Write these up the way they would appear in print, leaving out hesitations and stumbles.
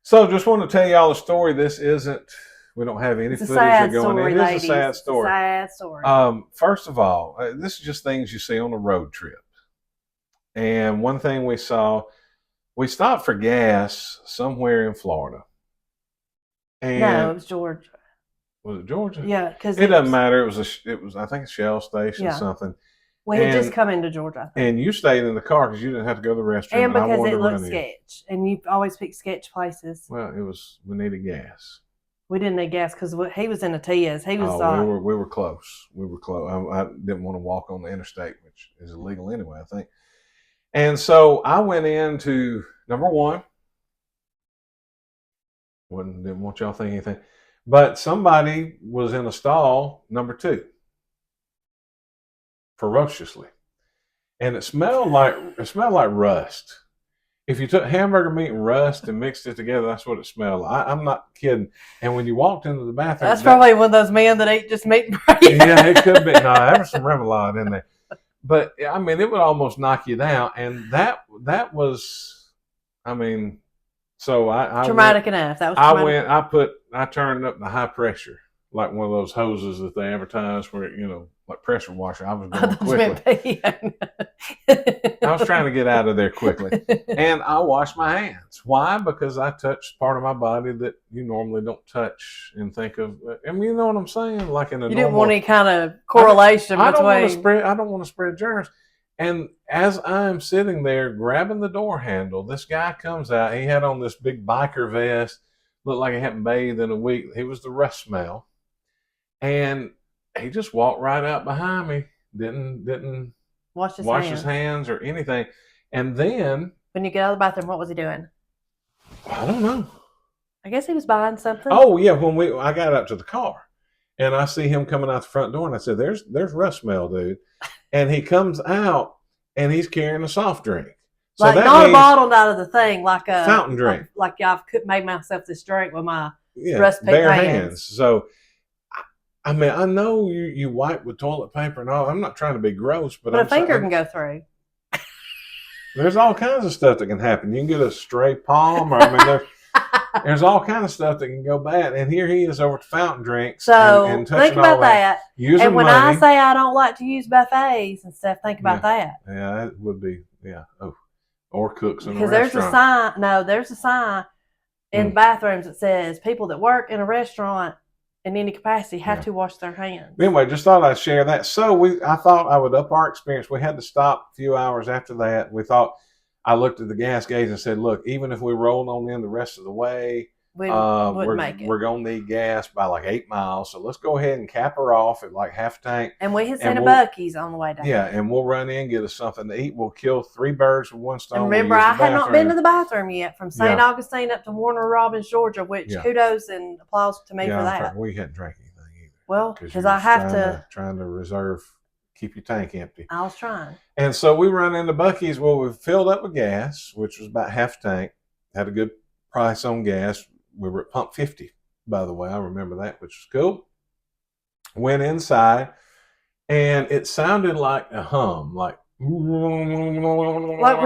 So just want to tell y'all a story. This isn't. We don't have any It's a footage of sad going story, in. It is ladies. a sad It's a story. sad story. First of all, this is just things you see on a road trip. And one thing we saw, we stopped for gas somewhere in Florida. And No, it was Georgia. Was it Georgia? Yeah, because it doesn't matter. It was I think a Shell station something. We had just come into Georgia. And you stayed in the car because you didn't have to go to the restroom. And because it looked sketch, and you always pick sketch places. Well, we needed gas. We didn't need gas because he was in a Tiz. He was. We were close. We were close. I didn't want to walk on the interstate, which is illegal anyway, I think. And so I went into number one. Didn't want y'all to think anything, but somebody was in a stall number two, ferociously, and it smelled like rust. If you took hamburger meat and rust and mixed it together, that's what it smelled like. I'm not kidding. And when you walked into the bathroom, that's probably one of those men that ate just meat and bread. Yeah, it could be. No, there was some remoulade in there, but I mean, it would almost knock you down. And that was, I mean, so I traumatic enough. That was. I turned up the high pressure, like one of those hoses that they advertise where like pressure washer. I was going quickly. I was trying to get out of there quickly, and I washed my hands. Why? Because I touched part of my body that you normally don't touch and think of. I mean, you know what I'm saying? Like in a didn't want any kind of correlation I don't between. want to spread germs. And as I'm sitting there grabbing the door handle, this guy comes out. He had on this big biker vest, looked like he hadn't bathed in a week. He was the rust smell, and he just walked right out behind me. Didn't wash his hands or anything. And then when you get out of the bathroom, what was he doing? I don't know. I guess he was buying something. Oh yeah, I got out to the car, and I see him coming out the front door, and I said, "There's rust smell, dude." And he comes out, and he's carrying a soft drink. So like not a bottle out of the thing, like a fountain drink. Like I've made myself this drink with my rust bare hands. So, I mean, I know you wipe with toilet paper and all. I'm not trying to be gross, but a finger can go through. There's all kinds of stuff that can happen. You can get a stray palm, or I mean, there's all kinds of stuff that can go bad. And here he is over at fountain drinks. So and think about that. And when I say I don't like to use buffets and stuff, think about that. Yeah, that would be or cooks in a restaurant. Because there's a sign in bathrooms that says people that work in a restaurant in any capacity have to wash their hands. Anyway, just thought I'd share that. So I thought I would up our experience. We had to stop a few hours after that. I looked at the gas gauge and said, look, even if we rolled on in the rest of the way, we're going to need gas by like 8 miles. So let's go ahead and cap her off at like half tank. And we had seen a Buckee's on the way down. Yeah, and we'll run in, get us something to eat. We'll kill 3 birds with one stone. And remember, I had not been to the bathroom yet from St. Augustine up to Warner Robins, Georgia, which kudos and applause to me for that. We hadn't drank anything either. Well, because I have trying to reserve, keep your tank empty. I was trying. And so we run into Buckee's. Well, we filled up with gas, which was about half tank. Had a good price on gas. We were at pump 50, by the way. I remember that, which was cool. Went inside, and it sounded like a hum, like when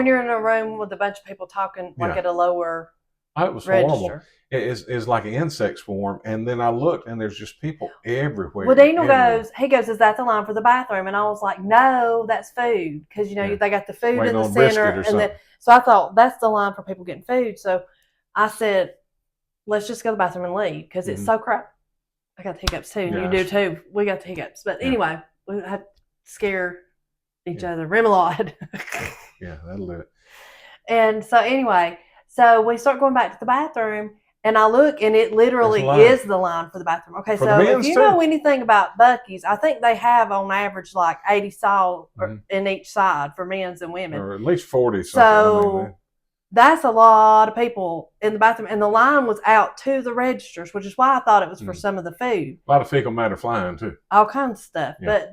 you're in a room with a bunch of people talking, like at a lower it was register. Horrible. It's like an insect swarm. And then I looked, and there's just people everywhere. Well, Daniel goes, is that the line for the bathroom? And I was like, no, that's food. Because, they got the food in the center. So I thought, that's the line for people getting food. So I said, let's just go to the bathroom and leave because it's so crap. I got the hiccups too, and you do too. We got the hiccups. But anyway, we had to scare each other. Remoulade. Yeah, that'll do it. And so anyway, we start going back to the bathroom, and I look, and it literally is the line for the bathroom. Okay, so if you know anything about Buckee's, I think they have on average like 80 stalls in each side for men's and women. Or at least 40. So that's a lot of people in the bathroom. And the line was out to the registers, which is why I thought it was for some of the food. A lot of fecal matter flying, too. All kinds of stuff. Yeah. But,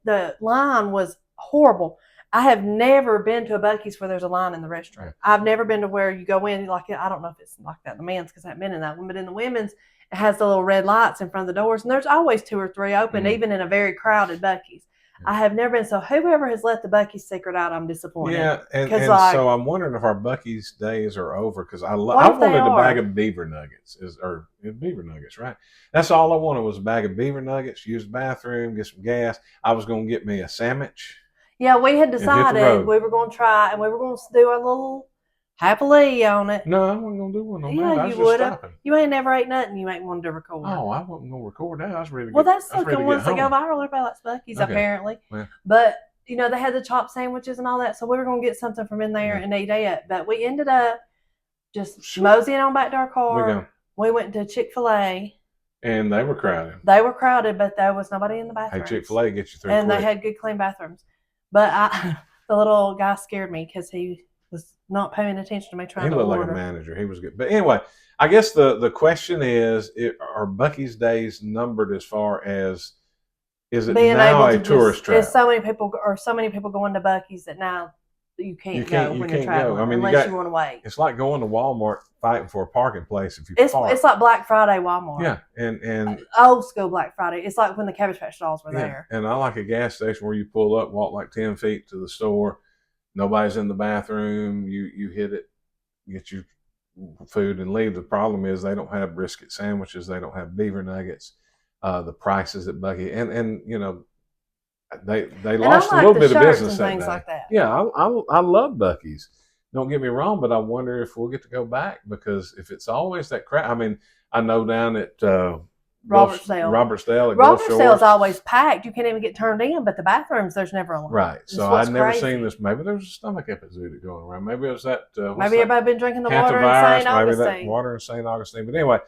the line was horrible. I have never been to a Buckee's where there's a line in the restaurant. Yeah. I've never been to where you go in, like, I don't know if it's like that in the men's because I haven't been in that one, but in the women's, it has the little red lights in front of the doors. And there's always 2 or 3 open, even in a very crowded Buckee's. I have never been. So whoever has let the Bucky's secret out, I'm disappointed. Yeah, and like, so I'm wondering if our Bucky's days are over because I wanted a bag of beaver nuggets, or beaver nuggets, right? That's all I wanted was a bag of beaver nuggets. Use the bathroom, get some gas. I was going to get me a sandwich. Yeah, we had decided we were going to try, and we were going to do a little Happi-LEE on it. No, I wasn't going to do one on that. Yeah, you would have. You ain't never ate nothing. You ain't wanted to record. Oh, I wasn't going to record that. I was ready to Well, that's looking once they go viral. Everybody likes Bucky's, apparently. Yeah. But, you know, they had the chopped sandwiches and all that, so we were going to get something from in there and eat it. But we ended up just moseying on back to our car. We went to Chick-fil-A. And they were crowded. They were crowded, but there was nobody in the bathroom. Hey, Chick-fil-A gets you through and quick. They had good, clean bathrooms. But the little guy scared me because he was not paying attention to me trying to order. He looked like a manager. He was good. But anyway, I guess the question is, are Bucky's days numbered as far as, is it being now a tourist trap? There's so many people going to Bucky's that now you can't go when you're traveling. I mean, unless you want to wait. It's like going to Walmart fighting for a parking place if you park. It's like Black Friday Walmart. Yeah, and old school Black Friday. It's like when the Cabbage Patch dolls were there. And I like a gas station where you pull up, walk like 10 feet to the store. Nobody's in the bathroom. You hit it, get your food, and leave. The problem is they don't have brisket sandwiches. They don't have beaver nuggets. The prices at Bucky, and you know, they lost a little bit of business that day. Like that. Yeah, I love Bucky's. Don't get me wrong, but I wonder if we'll get to go back because if it's always that crap. I mean, I know down at Robertsdale is always packed. You can't even get turned in, but the bathrooms, there's never a line. Right. So I'd never seen this. Maybe there was a stomach epidemic going around. Maybe it was that. Maybe everybody been drinking the water in St. Augustine. Maybe that water in St. Augustine. But anyway,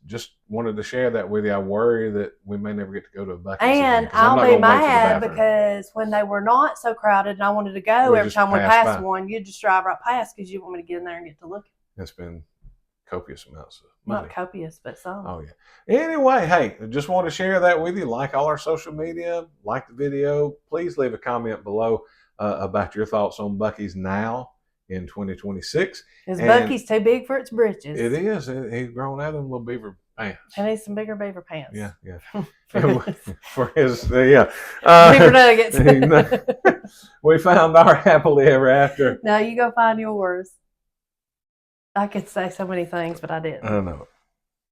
just wanted to share that with you. I worry that we may never get to go to a Bucky's. And I'll be mad because when they were not so crowded and I wanted to go, every time we passed one, you'd just drive right past because you want me to get in there and get to look. It's been copious amounts of money. Not copious, but some. Oh, yeah. Anyway, hey, I just want to share that with you. Like all our social media, like the video. Please leave a comment below about your thoughts on Bucky's now in 2026. Is Bucky's too big for its britches? It is. He's grown out of them little beaver pants. He needs some bigger beaver pants. Yeah. For his, beaver nuggets. We found our happily ever after. Now you go find yours. I could say so many things, but I didn't. I know.